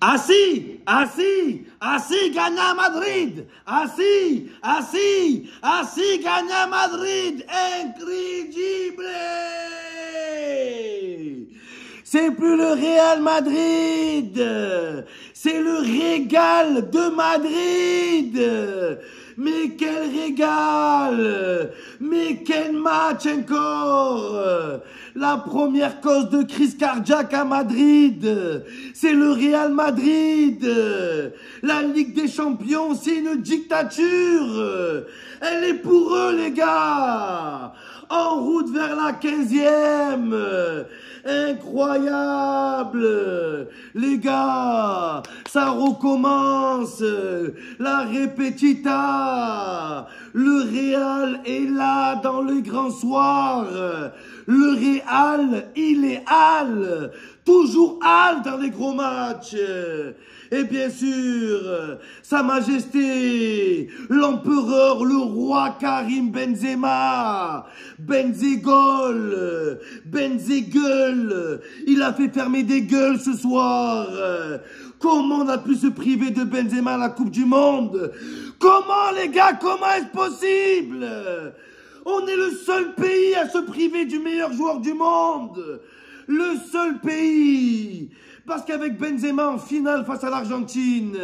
Así, así, así gana Madrid. Así, así, así gana Madrid. Incroyable. C'est plus le Real Madrid. C'est le régal de Madrid. Mais quel régal! Mais quel match encore! La première cause de crise cardiaque à Madrid, c'est le Real Madrid. La Ligue des Champions, c'est une dictature. Elle est pour eux, les gars. En route vers la 15e. Incroyable. Les gars, ça recommence. La répétita. Le Real est là dans les grands soirs. Le Real, il est Al. Toujours Al dans les gros matchs. Et bien sûr, Sa Majesté, l'empereur, le roi Karim Benzema, Benzegol, Benzegueule, il a fait fermer des gueules ce soir. Comment on a pu se priver de Benzema à la Coupe du Monde? Comment les gars, comment est-ce possible? On est le seul pays à se priver du meilleur joueur du monde. Le seul pays. Parce qu'avec Benzema en finale face à l'Argentine,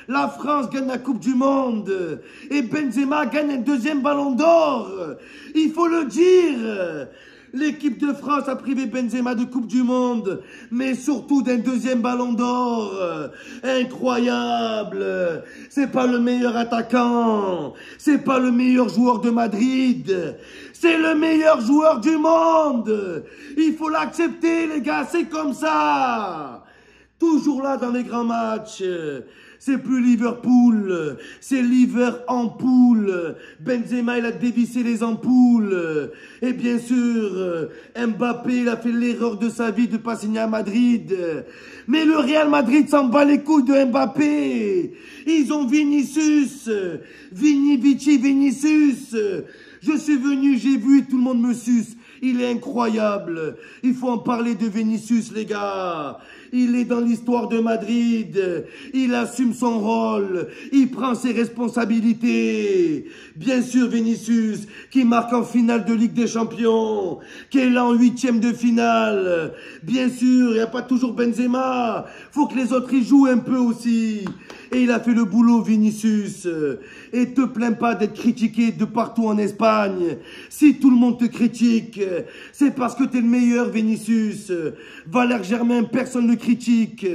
la France gagne la Coupe du Monde et Benzema gagne un deuxième ballon d'or. Il faut le dire. L'équipe de France a privé Benzema de Coupe du Monde, mais surtout d'un deuxième ballon d'or. Incroyable. C'est pas le meilleur attaquant. C'est pas le meilleur joueur de Madrid. C'est le meilleur joueur du monde. Il faut l'accepter, les gars. C'est comme ça. Toujours là dans les grands matchs. C'est plus Liverpool, c'est Liver en poule. Benzema, il a dévissé les ampoules. Et bien sûr, Mbappé, il a fait l'erreur de sa vie de pas signer à Madrid. Mais le Real Madrid s'en bat les couilles de Mbappé. Ils ont Vinicius, Vinicius. Je suis venu, j'ai vu, tout le monde me suce. Il est incroyable. Il faut en parler de Vinicius, les gars. Il est dans l'histoire de Madrid. Il assume son rôle. Il prend ses responsabilités. Bien sûr, Vinicius, qui marque en finale de Ligue des Champions, qui est là en 8e de finale. Bien sûr, il n'y a pas toujours Benzema. Faut que les autres y jouent un peu aussi. Et il a fait le boulot, Vinicius. Et te plains pas d'être critiqué de partout en Espagne. Si tout le monde te critique, c'est parce que t'es le meilleur, Vinicius. Valère Germain, personne ne le critique.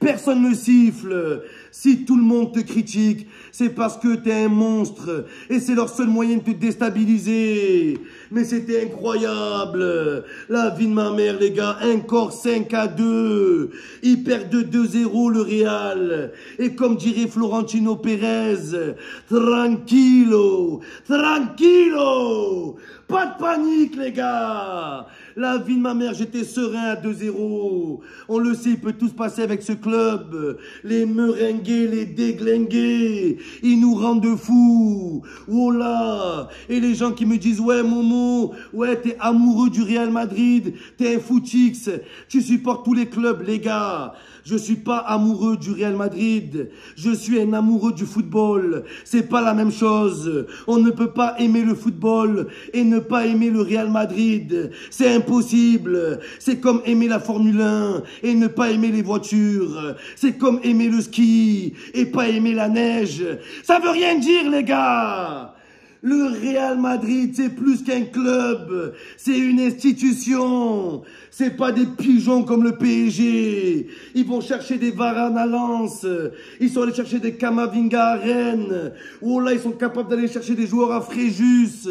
Personne ne le siffle. Si tout le monde te critique, c'est parce que t'es un monstre. Et c'est leur seul moyen de te déstabiliser. Mais c'était incroyable. La vie de ma mère, les gars. Encore 5-2. Ils perdent de 2-0 le Real. Et comme dirait Florentino Pérez, tranquilo, tranquilo. Pas de panique, les gars. La vie de ma mère, j'étais serein à 2-0. On le sait, il peut tout se passer avec ce club. Les meringués, les déglingués, ils nous rendent fous. Oh là. Et les gens qui me disent, ouais, Momo, ouais, t'es amoureux du Real Madrid, t'es un footix, tu supportes tous les clubs, les gars. Je suis pas amoureux du Real Madrid. Je suis un amoureux du football. C'est pas la même chose. On ne peut pas aimer le football et ne pas aimer le Real Madrid. C'est impossible. C'est comme aimer la Formule 1 et ne pas aimer les voitures. C'est comme aimer le ski et pas aimer la neige. Ça veut rien dire, les gars. Le Real Madrid, c'est plus qu'un club, c'est une institution. C'est pas des pigeons comme le PSG. Ils vont chercher des Varane à Lens. Ils sont allés chercher des Kamavinga à Rennes. Oh là, ils sont capables d'aller chercher des joueurs à Fréjus.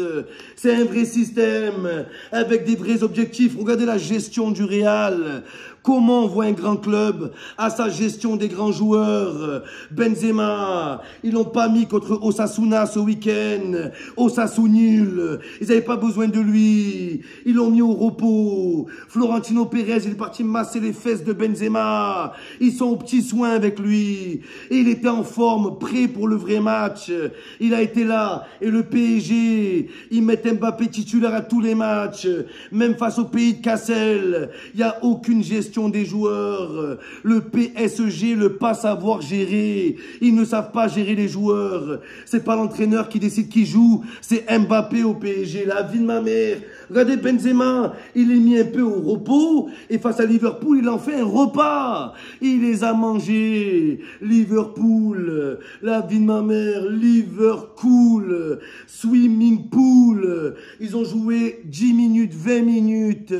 C'est un vrai système, avec des vrais objectifs. Regardez la gestion du Real. Comment on voit un grand club à sa gestion des grands joueurs? Benzema, ils l'ont pas mis contre Osasuna ce week-end. Osasuna nul. Ils n'avaient pas besoin de lui. Ils l'ont mis au repos. Florentino Pérez, il est parti masser les fesses de Benzema. Ils sont aux petits soins avec lui. Et il était en forme, prêt pour le vrai match. Il a été là. Et le PSG, ils mettent Mbappé titulaire à tous les matchs. Même face au pays de Cassel. Il n'y a aucune gestion gestion des joueurs. Le PSG, le pas savoir gérer. Ils ne savent pas gérer les joueurs. C'est pas l'entraîneur qui décide qui joue. C'est Mbappé au PSG. La vie de ma mère. Regardez Benzema. Il est mis un peu au repos. Et face à Liverpool, il en fait un repas. Il les a mangés. Liverpool. La vie de ma mère. Liverpool. Swimming pool. Ils ont joué 10 minutes, 20 minutes.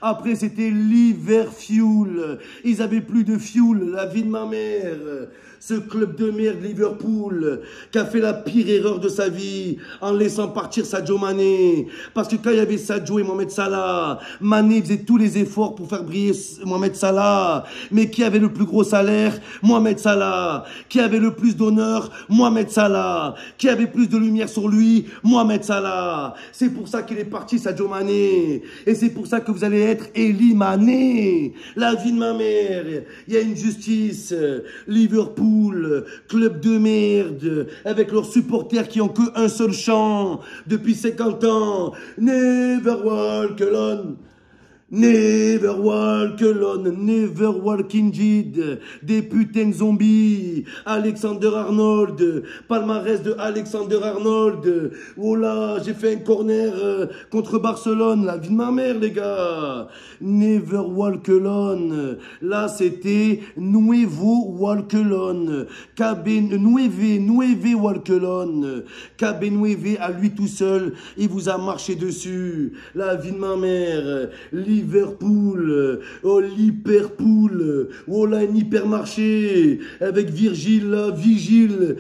Après, c'était Liverfuel. Ils avaient plus de fuel. La vie de ma mère. Ce club de merde Liverpool qui a fait la pire erreur de sa vie en laissant partir Sadio Mané. Parce que quand il y avait Sadio et Mohamed Salah, Mané faisait tous les efforts pour faire briller Mohamed Salah. Mais qui avait le plus gros salaire? Mohamed Salah. Qui avait le plus d'honneur? Mohamed Salah. Qui avait plus de lumière sur lui? Mohamed Salah. C'est pour ça qu'il est parti Sadio Mané. Et c'est pour ça que vous allez être Eli Mané. La vie de ma mère. Il y a une justice. Liverpool. Club de merde, avec leurs supporters qui ont qu'un seul chant depuis 50 ans. Never walk alone. Never walk alone, never walk indeed. Des putains de zombies. Alexander Arnold. Palmarès de Alexander Arnold. Oh là, j'ai fait un corner contre Barcelone. La vie de ma mère, les gars. Never walk alone. Là, c'était Nuevo walk alone. Nueve walk alone. Cabe Nueve à lui tout seul. Il vous a marché dessus. La vie de ma mère. Liverpool, oh l'hyperpool, oh là un hypermarché, avec Virgile là, Vigile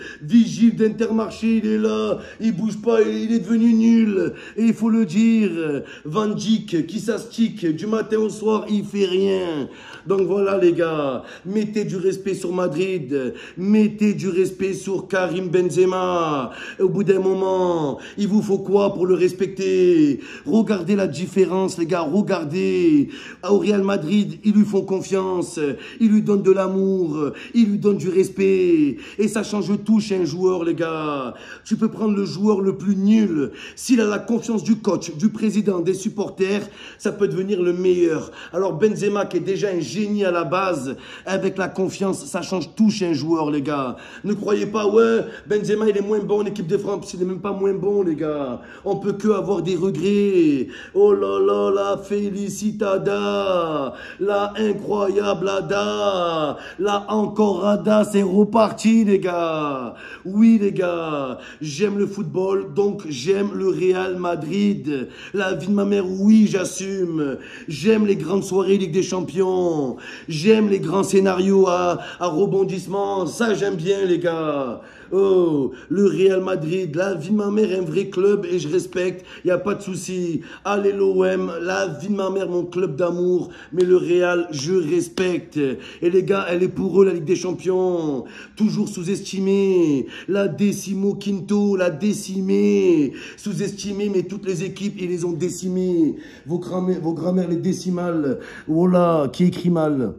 d'Intermarché, il est là, il bouge pas, il est devenu nul, et il faut le dire, Van Dijk, qui s'astique, du matin au soir, il fait rien. Donc voilà les gars, mettez du respect sur Madrid, mettez du respect sur Karim Benzema, au bout d'un moment, il vous faut quoi pour le respecter? Regardez la différence les gars, regardez. Au Real Madrid, ils lui font confiance, ils lui donnent de l'amour, ils lui donnent du respect. Et ça change tout chez un joueur, les gars. Tu peux prendre le joueur le plus nul. S'il a la confiance du coach, du président, des supporters, ça peut devenir le meilleur. Alors Benzema, qui est déjà un génie à la base, avec la confiance, ça change tout chez un joueur, les gars. Ne croyez pas, ouais, Benzema, il est moins bon en équipe de France. Il n'est même pas moins bon, les gars. On peut que avoir des regrets. Oh là là, la Felicitada, la incroyable Ada, la encore Ada, c'est reparti les gars. Oui les gars, j'aime le football, donc j'aime le Real Madrid. La vie de ma mère, oui j'assume. J'aime les grandes soirées Ligue des Champions. J'aime les grands scénarios à rebondissement, ça j'aime bien les gars. Oh, le Real Madrid, la vie de ma mère est un vrai club et je respecte, il n'y a pas de souci. Allez l'OM, la vie de ma mère, mon club d'amour, mais le Real, je respecte. Et les gars, elle est pour eux la Ligue des Champions, toujours sous-estimée. La décimo quinto, la décimée, sous-estimée, mais toutes les équipes, ils les ont décimées. Vos grammaires, les décimales, voilà, qui écrit mal.